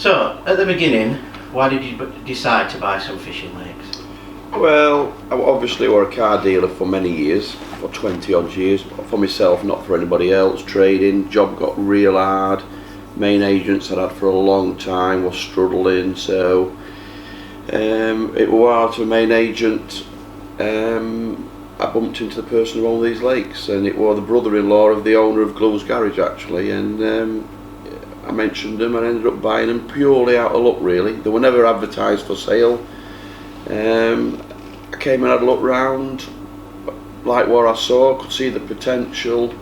So, at the beginning, why did you decide to buy some fishing lakes? Well, I obviously were a car dealer for many years, for 20 odd years, for myself, not for anybody else, trading. Job got real hard. Main agents I'd had for a long time was struggling, so it was hard to a main agent. I bumped into the person who owned these lakes, and it was the brother-in-law of the owner of Glue's Garage actually, and I mentioned them and ended up buying them purely out of luck really. They were never advertised for sale. I came and had a look round, like what I saw, could see the potential.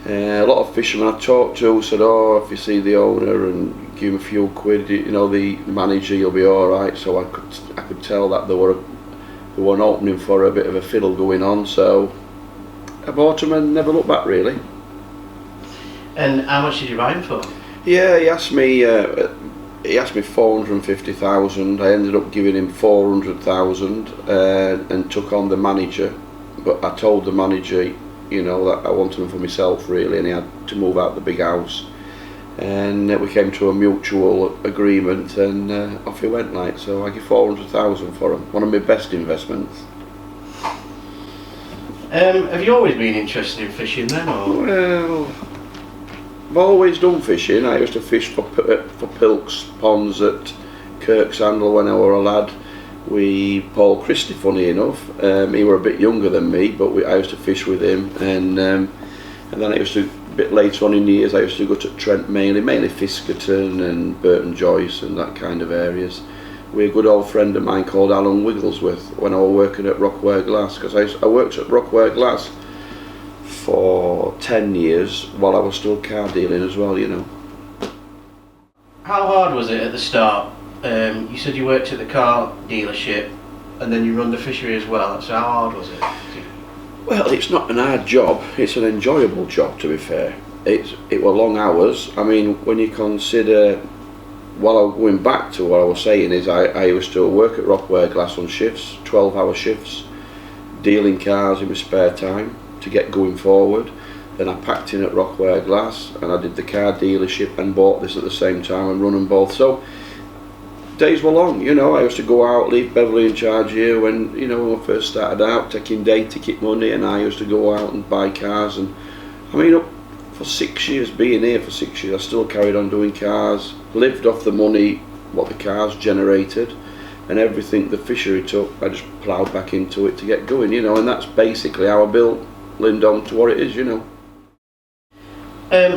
A lot of fishermen I talked to said, oh, if you see the owner and give him a few quid, you know, the manager, you'll be alright. So I could tell that there were an opening for a bit of a fiddle going on, so I bought them and never looked back really. And how much did you buy them for? Yeah, he asked me 450,000. I ended up giving him 400,000 and took on the manager. But I told the manager, you know, that I wanted them for myself really, and he had to move out the big house. And we came to a mutual agreement, and off he went like. So I give 400,000 for him. One of my best investments. Have you always been interested in fishing then, or? Well, I've always done fishing. I used to fish for pilks ponds at Kirksandle when I were a lad. Paul Christie, funny enough, he were a bit younger than me, but I used to fish with him, and then I used to, a bit later on in the years, I used to go to Trent mainly Fiskerton and Burton Joyce and that kind of areas. With a good old friend of mine called Alan Wigglesworth when I was working at Rockware Glass, because I worked at Rockware Glass for 10 years while I was still car dealing as well, you know. How hard was it at the start? You said you worked at the car dealership and then you run the fishery as well, so how hard was it? Well, it's not an hard job, it's an enjoyable job to be fair. It were long hours. I mean, when you consider, while I'm going back to what I was saying is I used to work at Rockware Glass on shifts, 12-hour shifts, dealing cars in my spare time to get going forward. Then I packed in at Rockware Glass and I did the car dealership and bought this at the same time and run them both. So days were long, you know. I used to go out, leave Beverly in charge here when I first started out, taking day ticket money, and I used to go out and buy cars. And I mean, for 6 years, being here for 6 years, I still carried on doing cars, lived off the money what the cars generated, and everything the fishery took, I just ploughed back into it to get going, you know. And that's basically how I built Lindholme to what it is, you know.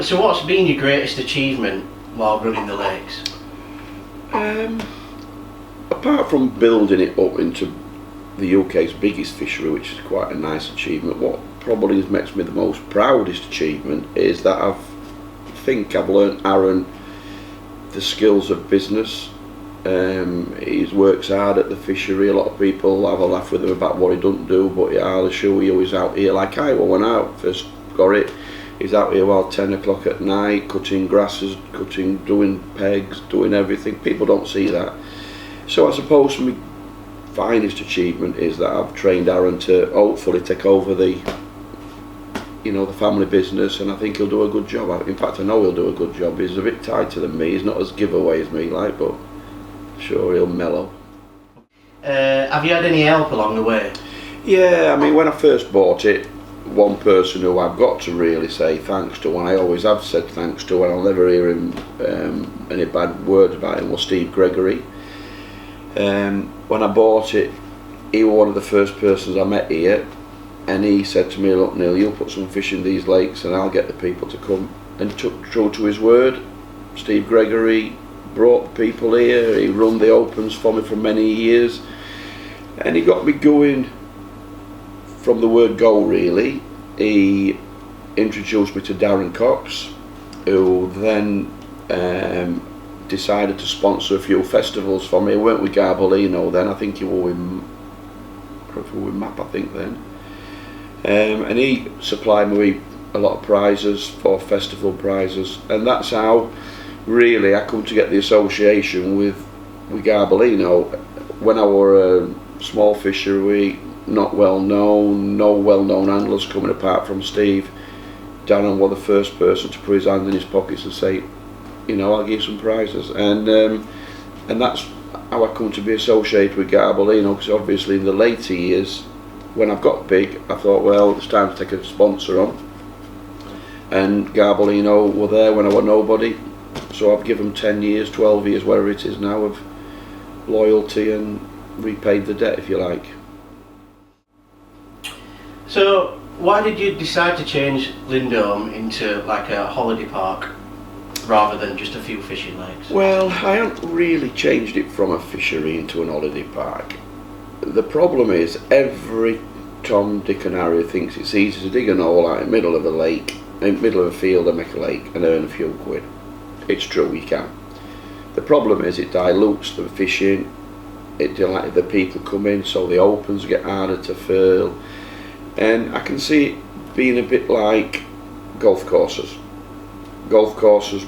So what's been your greatest achievement while running the lakes? Apart from building it up into the UK's biggest fishery, which is quite a nice achievement, what probably makes me the most proudest achievement is that I think I've learnt Aaron the skills of business. He works hard at the fishery. A lot of people have a laugh with him about what he doesn't do, but I'll assure you he's out here like I went out first got it. He's out here while 10 o'clock at night, cutting grasses, doing pegs, doing everything. People don't see that. So I suppose my finest achievement is that I've trained Aaron to hopefully take over the family business, and I think he'll do a good job. In fact, I know he'll do a good job. He's a bit tighter than me. He's not as giveaway as me, like, but sure he'll mellow. Have you had any help along the way? Yeah, I mean, when I first bought it, one person who I've got to really say thanks to, and I always have said thanks to, and I'll never hear him any bad word about him, was Steve Gregory. When I bought it, he was one of the first persons I met here, and he said to me, look Neil, you'll put some fish in these lakes and I'll get the people to come, and he took true to his word. Steve Gregory brought people here, he run the opens for me for many years, and he got me going from the word go really. He introduced me to Darren Cox, who then decided to sponsor a few festivals for me. He went with Bartholomew then, I think he was with Map I think then, and he supplied me with a lot of prizes for festival prizes, and that's how really I come to get the association with Bartholomew. When I were a small fishery, not well known, no well known handlers coming apart from Steve, Darren was the first person to put his hand in his pockets and say, you know, I'll give some prizes, and that's how I come to be associated with Garbolino, because obviously in the later years, when I've got big, I thought, well, it's time to take a sponsor on, and Garbolino were there when I was nobody, so I've given them 10 years, 12 years, whatever it is now, of loyalty and repaid the debt, if you like. So, why did you decide to change Lindholme into like a holiday park rather than just a few fishing lakes? Well, I haven't really changed it from a fishery into an holiday park. The problem is every Tom, Dick and Harry thinks it's easy to dig an hole out in the middle of a lake, in the middle of a field and make a lake and earn a few quid. It's true, you can. The problem is it dilutes the fishing, the people come in, so the opens get harder to fill. And I can see it being a bit like golf courses. Golf courses,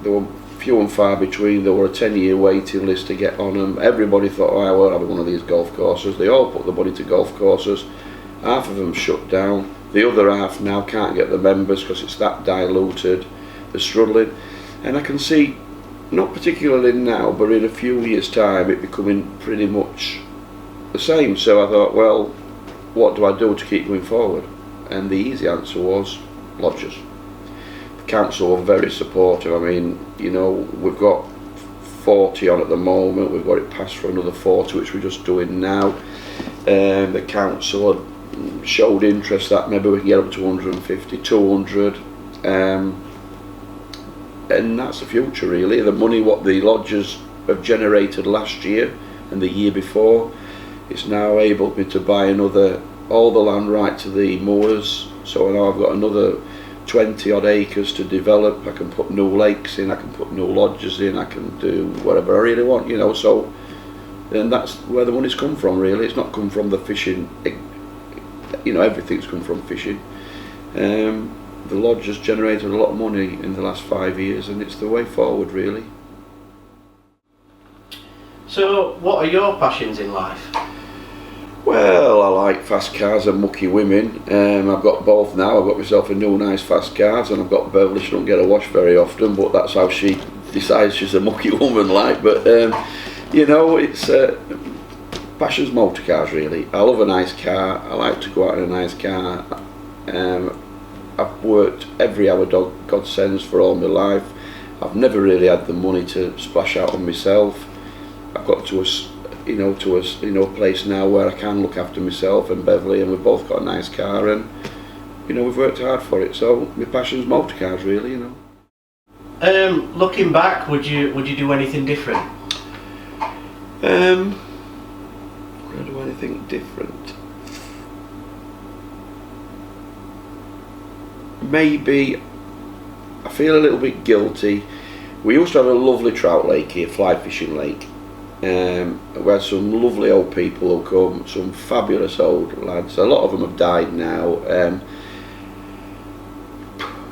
there were few and far between. There were a 10-year waiting list to get on them. Everybody thought, oh, I will have one of these golf courses. They all put the money to golf courses. Half of them shut down. The other half now can't get the members because it's that diluted. They're struggling. And I can see, not particularly now, but in a few years' time, it becoming pretty much the same. So I thought, well, what do I do to keep going forward? And the easy answer was lodges. The council were very supportive. I mean, you know, we've got 40 on at the moment. We've got it passed for another 40, which we're just doing now. The council had showed interest that maybe we can get up to 150, 200. And that's the future, really. The money what the lodges have generated last year and the year before, it's now able me to buy all the land right to the moors, so now I've got another 20 odd acres to develop. I can put new lakes in, I can put new lodges in, I can do whatever I really want, you know. So and that's where the money's come from, really. It's not come from the fishing, you know, everything's come from fishing. The lodge has generated a lot of money in the last 5 years, and it's the way forward, really. So, what are your passions in life? Well, I like fast cars and mucky women. I've got both now. I've got myself a new nice fast cars, and I've got Beverly. She don't get a wash very often, but that's how she decides she's a mucky woman, like. But you know, it's passion's motor cars, really. I love a nice car. I like to go out in a nice car. I've worked every hour God sends for all my life. I've never really had the money to splash out on myself. I've got to a place now where I can look after myself and Beverly, and we've both got a nice car, and you know, we've worked hard for it. So my passion's motor cars, really, you know. Looking back, would you do anything different? Would I do anything different? Maybe. I feel a little bit guilty. We used to have a lovely trout lake here, fly fishing lake. We had some lovely old people who come, some fabulous old lads. A lot of them have died now.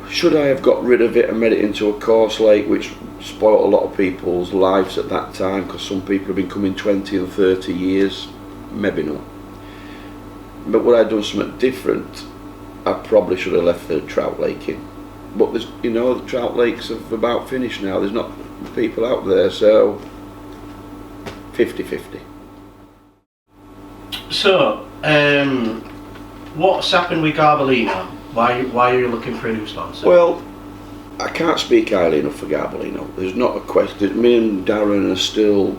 Should I have got rid of it and made it into a course lake, which spoilt a lot of people's lives at that time, because some people have been coming 20 and 30 years? Maybe not. But would I have done something different? I probably should have left the trout lake in. But there's, you know, the trout lakes have about finished now. There's not people out there, so 50-50. So, what's happened with Garbolino? Why are you looking for a new sponsor? Well, I can't speak highly enough for Garbolino. There's not a question. Me and Darren are still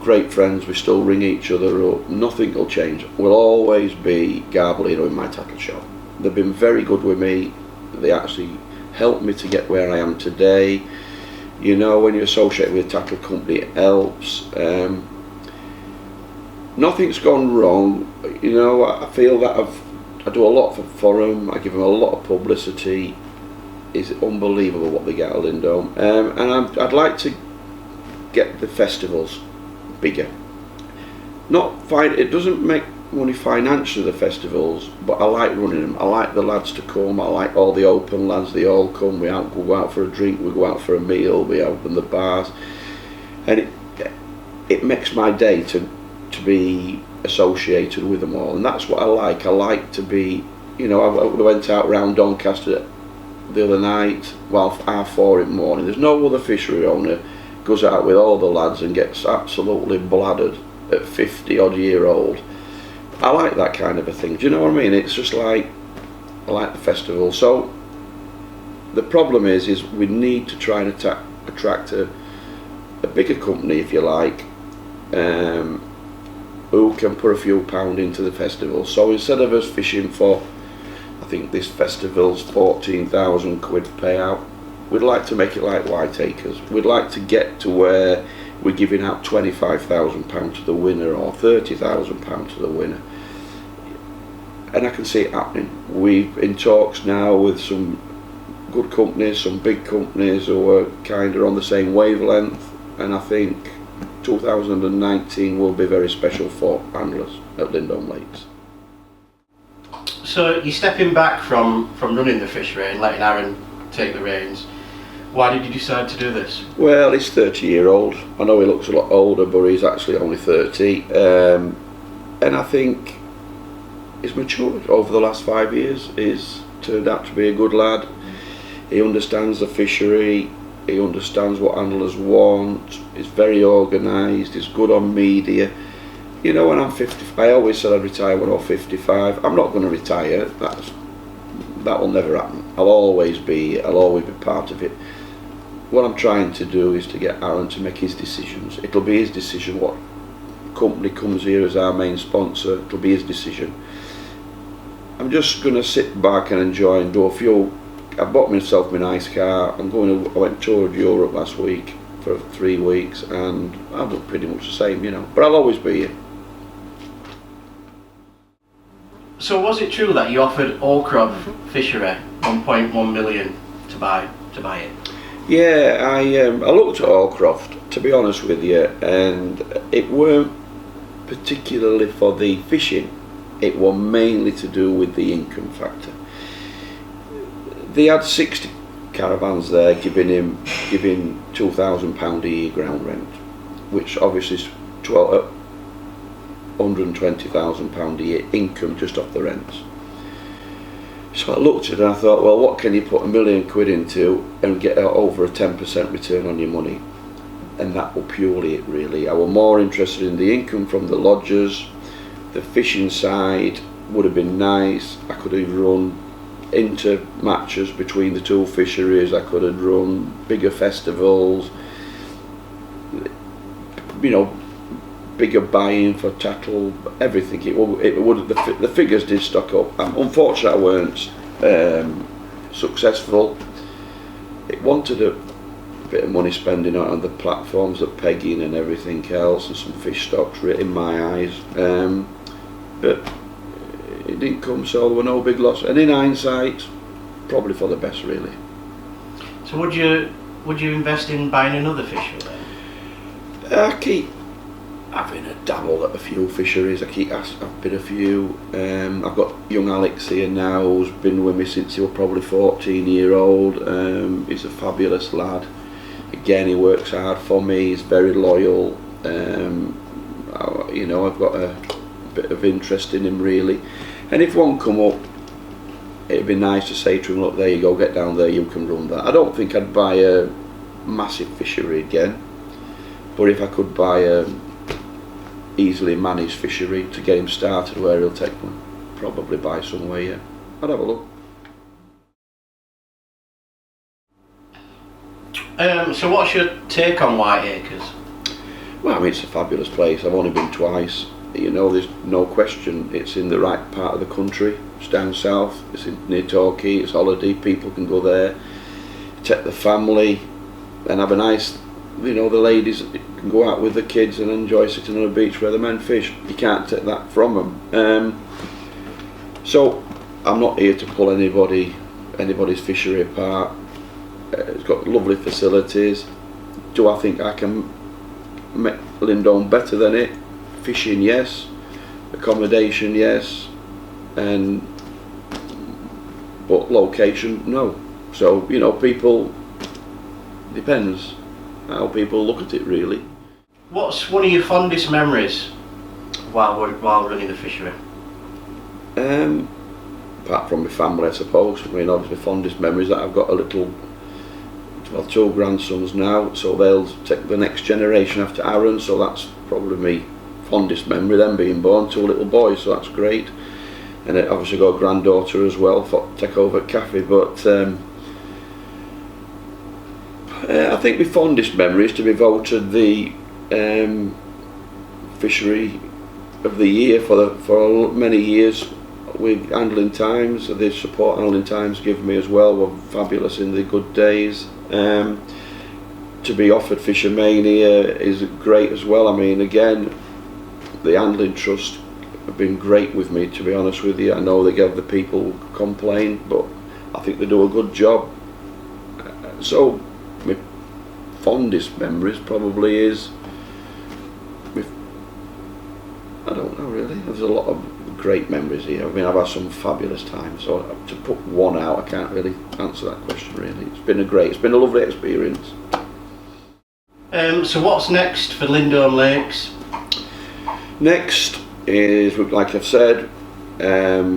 great friends. We still ring each other up. Nothing will change. We'll always be Garbolino in my tackle shop. They've been very good with me. They actually helped me to get where I am today. You know, when you're associated with a tackle company, it helps. Nothing's gone wrong. You know, I feel that I do a lot for them. I give them a lot of publicity. It's unbelievable what they get at Lindholme. And I'd like to get the festivals bigger. It doesn't make money financially, the festivals, but I like running them. I like the lads to come. I like all the open lads. They all come. We go out for a drink. We go out for a meal. We open the bars, and it makes my day to be associated with them all. And that's what I like. I like to be, you know, I went out around Doncaster the other night, well, 4:30 in the morning. There's no other fishery owner goes out with all the lads and gets absolutely bladdered at 50 odd year old. I like that kind of a thing, do you know what I mean? It's just like, I like the festival. So the problem is we need to try and attract a bigger company, if you like, who can put a few pound into the festival. So instead of us fishing for, I think this festival's 14,000 quid payout, we'd like to make it like Whiteacres. We'd like to get to where we're giving out £25,000 to the winner or £30,000 to the winner. And I can see it happening. We're in talks now with some good companies, some big companies who are kind of on the same wavelength, and I think 2019 will be very special for anglers at Lindholme Lakes. So you're stepping back from running the fishery and letting Aaron take the reins. Why did you decide to do this? Well, he's 30-year-old. I know he looks a lot older, but he's actually only 30. And I think he's matured over the last 5 years. He's turned out to be a good lad. He understands the fishery. He understands what anglers want. He's very organised. He's good on media. You know, when I'm 50, I always said I'd retire when I'm 55. I'm not going to retire. That will never happen. I'll always be part of it. What I'm trying to do is to get Aaron to make his decisions. It'll be his decision what company comes here as our main sponsor. It'll be his decision. I'm just going to sit back and enjoy and do a few. I bought myself my nice car. I went toured Europe last week for 3 weeks, and I've done pretty much the same, you know. But I'll always be here. So was it true that you offered Hallcroft fishery 1.1 million to buy it? Yeah, I looked at Hallcroft, to be honest with you, and it weren't particularly for the fishing. It was mainly to do with the income factor. They had 60 caravans there giving £2,000 a year ground rent, which obviously is £120,000 a year income just off the rents. So I looked at it and I thought, well, what can you put £1 million into and get over a 10% return on your money? And that was purely it, really. I was more interested in the income from the lodgers. The fishing side would have been nice. I could have run inter matches between the two fisheries. I could have run bigger festivals, you know, bigger buy-in for tackle, everything. It would the figures did stock up. Unfortunately, I weren't successful. It wanted a bit of money spending on the platforms, the pegging and everything else, and some fish stocks in my eyes. But it didn't come, so there were no big loss. And in hindsight, probably for the best, really. So would you invest in buying another fishery then? I keep having a dabble at a few fisheries. I've been a few. I've got young Alex here now, who's been with me since he was probably 14-year-old. He's a fabulous lad. Again, he works hard for me. He's very loyal. You know, I've got a bit of interest in him, really. And if one come up, it'd be nice to say to him, look, there you go, get down there, you can run that. I don't think I'd buy a massive fishery again, but if I could buy a easily managed fishery to get him started where he'll take me, probably buy somewhere, yeah. I'd have a look. So what's your take on Whiteacres? Well, I mean, it's a fabulous place. I've only been twice. You know, there's no question. It's in the right part of the country. It's down south. It's near Torquay. It's holiday. People can go there, take the family, and have a nice. You know, the ladies can go out with the kids and enjoy sitting on a beach where the men fish. You can't take that from them. So I'm not here to pull anybody's fishery apart. It's got lovely facilities. Do I think I can make Lindholme better than it? Fishing, yes. Accommodation, yes. But location, no. So, you know, people, depends how people look at it, really. What's one of your fondest memories while running the fishery? apart from my family, I suppose. I mean, obviously fondest memories that I've got two grandsons now, so they'll take the next generation after Aaron, so that's probably my fondest memory, them being born, 2 little boys, so that's great. And I obviously got a granddaughter as well, for take over at Cafe, but I think my fondest memory is to be voted the fishery of the year for many years with Handling Times. The support Handling Times give me as well were fabulous in the good days. To be offered Fishermania is great as well. I mean, again, the Handling Trust have been great with me, to be honest with you. I know they give the people complain, but I think they do a good job. So my fondest memories probably is, I don't know really, there's a lot of great memories here. I mean, I've had some fabulous times, so to put one out, I can't really answer that question really. It's been a lovely experience. So what's next for Lindholme Lakes? Next is, like I've said,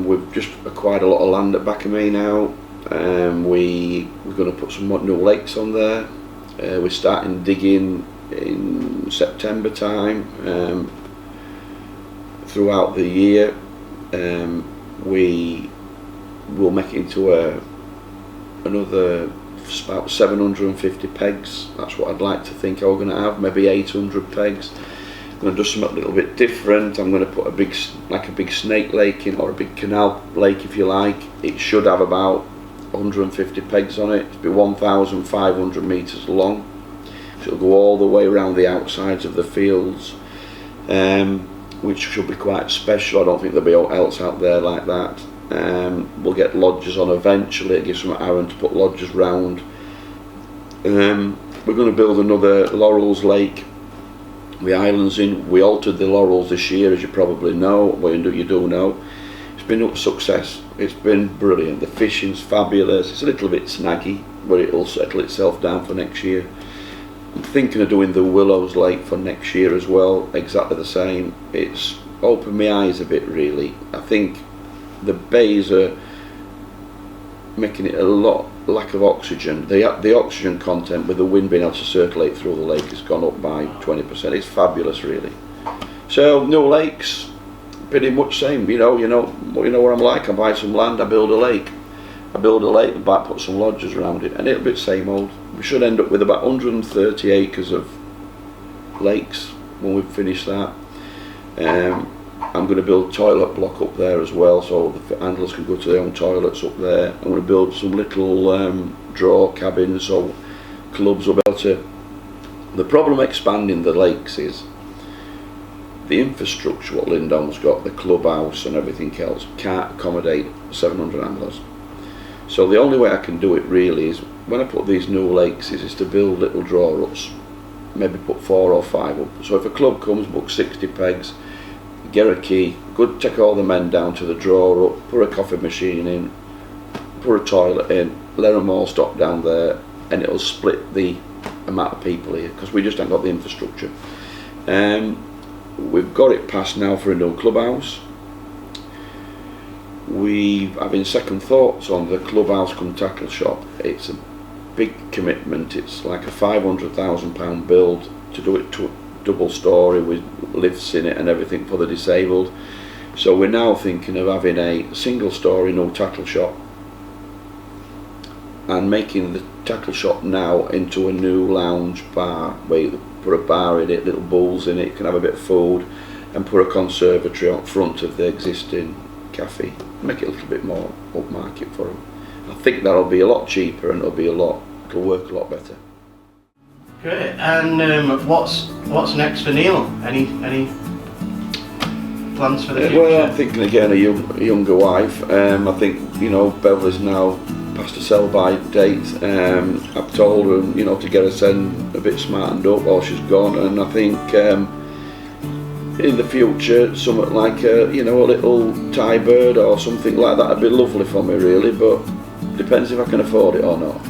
we've just acquired a lot of land at Bartholomew now. We're going to put some new lakes on there. We're starting digging in September time. Throughout the year, we will make it into another about 750 pegs. That's what I'd like to think I'm going to have, maybe 800 pegs. I'm going to do something a little bit different. I'm going to put a big snake lake in, or a big canal lake if you like. It should have about 150 pegs on it. It'll be 1,500 metres long. So it'll go all the way around the outsides of the fields, which should be quite special. I don't think there'll be anything else out there like that. We'll get lodges on eventually. It gives some Aaron to put lodges round. We're going to build another Laurels Lake with islands in. We altered the Laurels this year, as you probably know. Well, you do know. It's been a success. It's been brilliant. The fishing's fabulous. It's a little bit snaggy, but it'll settle itself down for next year. I'm thinking of doing the Willows Lake for next year as well, exactly the same. It's opened my eyes a bit really. I think the bays are making it a lot lack of oxygen. The oxygen content with the wind being able to circulate through the lake has gone up by 20%. It's fabulous really. So new lakes, pretty much same. You know what I'm like. I buy some land, I build a lake. I put some lodges around it, and it'll be the same old. We should end up with about 130 acres of lakes when we've finished that. I'm going to build a toilet block up there as well, so the handlers can go to their own toilets up there. I'm going to build some little draw cabins so clubs will be able to. The problem expanding the lakes is the infrastructure what Lindholme's got, the clubhouse and everything else, can't accommodate 700 handlers. So the only way I can do it really is, when I put these new lakes, is to build little draw huts, maybe put 4 or 5 up. So if a club comes, book 60 pegs, get a key, go take all the men down to the draw hut, put a coffee machine in, put a toilet in, let them all stop down there, and it'll split the amount of people here, because we just haven't got the infrastructure. We've got it passed now for a new clubhouse. We're having second thoughts on the clubhouse cum tackle shop. It's a big commitment. It's like a £500,000 build to do it to double story with lifts in it and everything for the disabled. So we're now thinking of having a single story no tackle shop and making the tackle shop now into a new lounge bar where you put a bar in it, little bowls in it, can have a bit of food, and put a conservatory up front of the existing cafe. Make it a little bit more upmarket for them. I think that'll be a lot cheaper and it'll work a lot better. Great. And what's next for Neil? Any plans for the future? Well, I'm thinking again a younger wife. I think Beverly's now past a sell-by date. I've told her to get her a bit smartened up while she's gone, and I think in the future something like a little Thai bird or something like that would be lovely for me really, but depends if I can afford it or not.